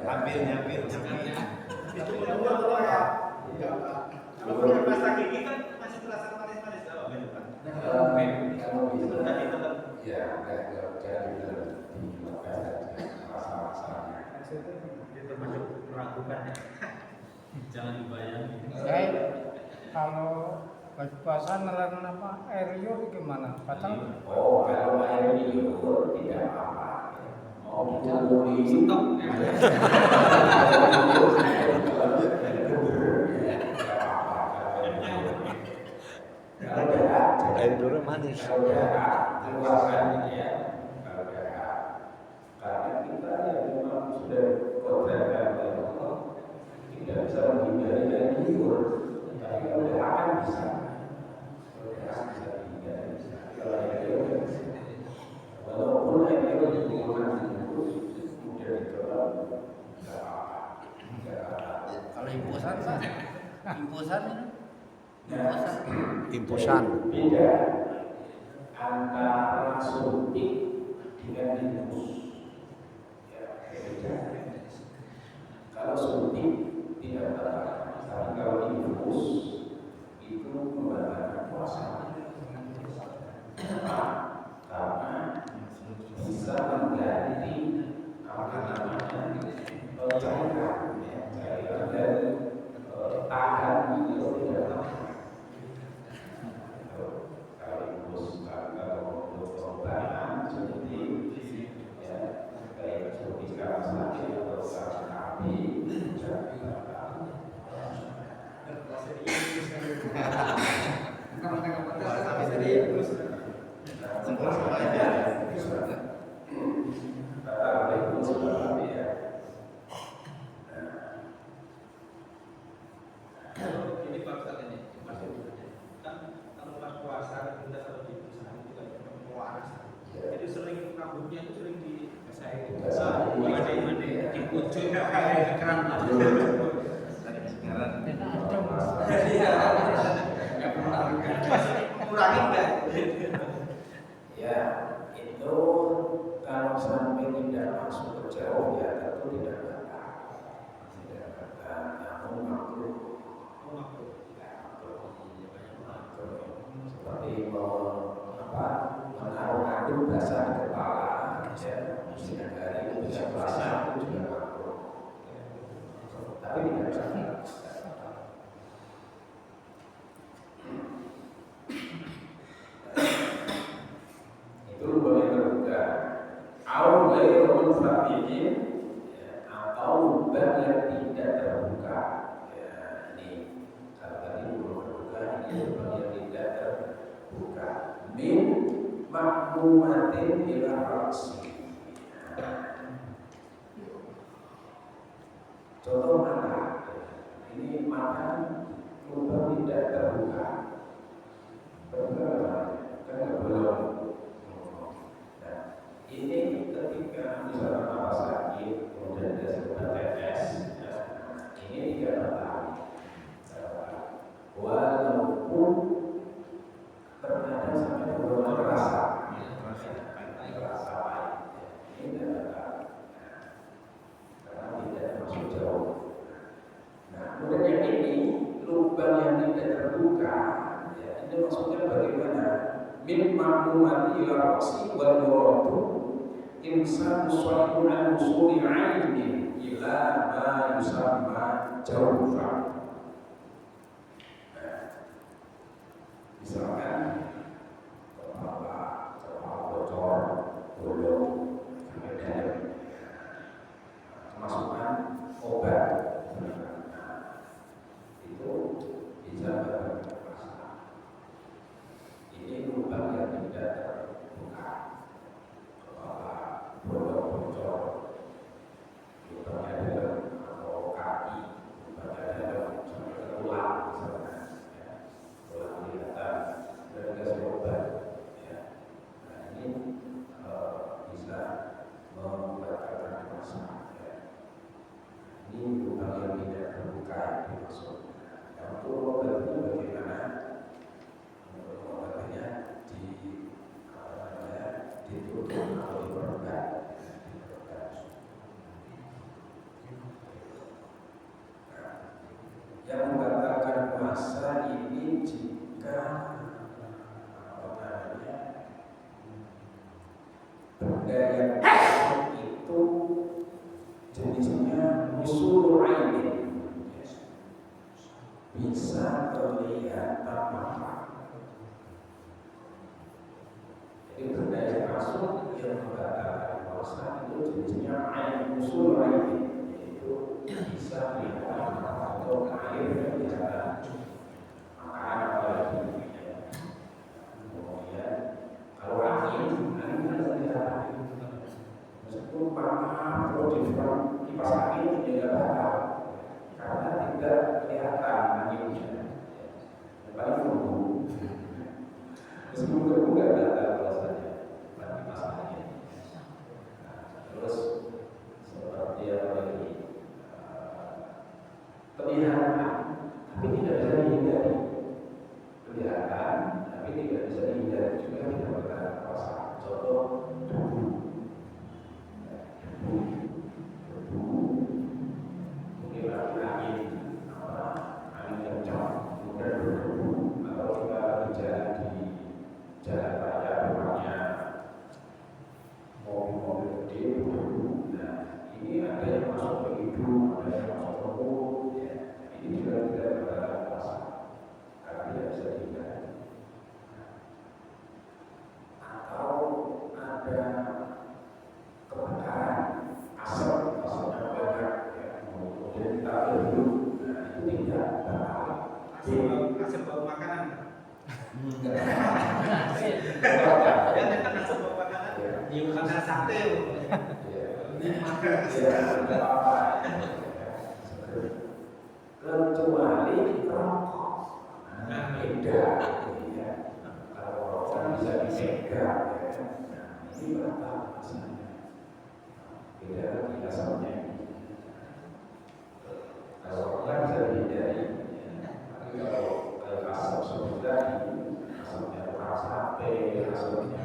Hampir. Itu betul ya. Kalau pakai pasta gigi kan masih terasa manis-manis kalau gitu kan. Kalau bisa Tadi tetap ya jadi rasa-rasanya. itu masuk meragukan ya. Jangan dibayangin. Kalau baju puasa nelen apa air liur gimana? Batal? Oh, kalau air liur tidak apa-apa. Mau dicampuri Stop. Air liurnya manis. Kalau keluarkan ya, karena kita ya memang sudah kodratkan oleh Allah, tidak bisa menghindari air liur. Tapi kalau akan bisa dihindari. Kalau air liur bisa. Walaupun air liur dikumpulkan dibungkus, kemudian dicoba, tidak apa-apa. Kalau impusan Pak, impusan Impusan. Beda antara suntik dengan infus. Ya, beda. Kalau suntik tidak apa-apa, tapi kalau infus itu membatalkan puasa. Karena bisa mengganti apa namanya cairan, cairan dan tahan itu tidak apa. Kalau infus kalau untuk pengobatan seperti ya kayak suntik karena sakit atau karena api Ini Pak Ustaz ini kan kalau pas puasa kita kalau di perusahaan itu kan puasa. Jadi sering rambutnya itu sering di di ujung kayak keran lah. Kurangin nggak? ya itu kalau sampai tidak masuk ke jauh ya tentu tidak batal, namun makruh. Seperti menaruh kandung basah di kepala, ya siang hari itu bisa puasa itu juga makruh. Tapi tidak batal. Itu lubang yang terbuka. Au ghairu munfatihin, atau lubang yang tidak terbuka. Ya, ini kalau tadi lubang terbuka, ini lubang yang tidak terbuka. Min makmumatin ila ra'si. Contoh mata. Ini mata lubang tidak terbuka. Terbuka kan belum. Ini ketika misalnya apa sakit, kemudian ada sebuah tetes, ini tidak batal. Walaupun terkadang sampai beberapa terasa pahit, ini tidak batal, karena tidak masuk jauh. Nah, kemudian yang ini lubang yang tidak terbuka, ya, ini maksudnya bagaimana? Min ma'mumati ila ra'si wal muradu insan musallimun an usuli ainin ila ma yusamma jawfa. Misalkan kepala bocor, bolong sampai dalam, masukkan obat, itu bisa bermasalah. Ini lubang yang tidak terbuka, kepala bolong bocor, lubangnya dalam atau kaki, lubangnya dalam sampai ke tulang misalnya, tulang kelihatan. Dan usul ainin, bisa kelihatan manfaat. Jadi benda yang masuk yang membatalkan puasa itu jenisnya ain usul ainin, yaitu bisa kelihatan manfaat atau air yang bisa makanan apalagi. Kemudian kalau angin bisa kelihatan. Meskipun panas atau di depan kipas angin tidak bakal, karena tidak kelihatan anginnya. Yang paling nunggu, meskipun nunggu nggak batal rasanya, bukan kipas angin. Terus seperti apa lagi? Kelihatan, tapi tidak bisa dihindari. Kelihatan, tapi tidak bisa dihindari juga tidak bakal puasa. Contoh mungkin angin kencang, kemudian berdebu, atau kita berjalan di jalan raya depannya mobil-mobil gede berdebu. Nah, ini ada yang masuk ke hidung, ada yang masuk ke mulut, ya. Ini juga tidak berbatal puasa karena tidak bisa dihindari. Atau ada kebakaran, asapnya banyak, ya, kemudian kita berhidup, nah, itu tidak bakal. Asap bau makanan. Ya, Kan asap bau makanan. Ya karena sate. tidak apa-apa. Kecuali rokok, nah beda. Ya. Kalau rokok kan bisa dipegang, ya. Nah, ini batal rasanya. Beda lagi asalnya. Kalau rokok kan bisa dihindari, ya. Tapi kalau asap seperti tadi, asapnya keras HP, asapnya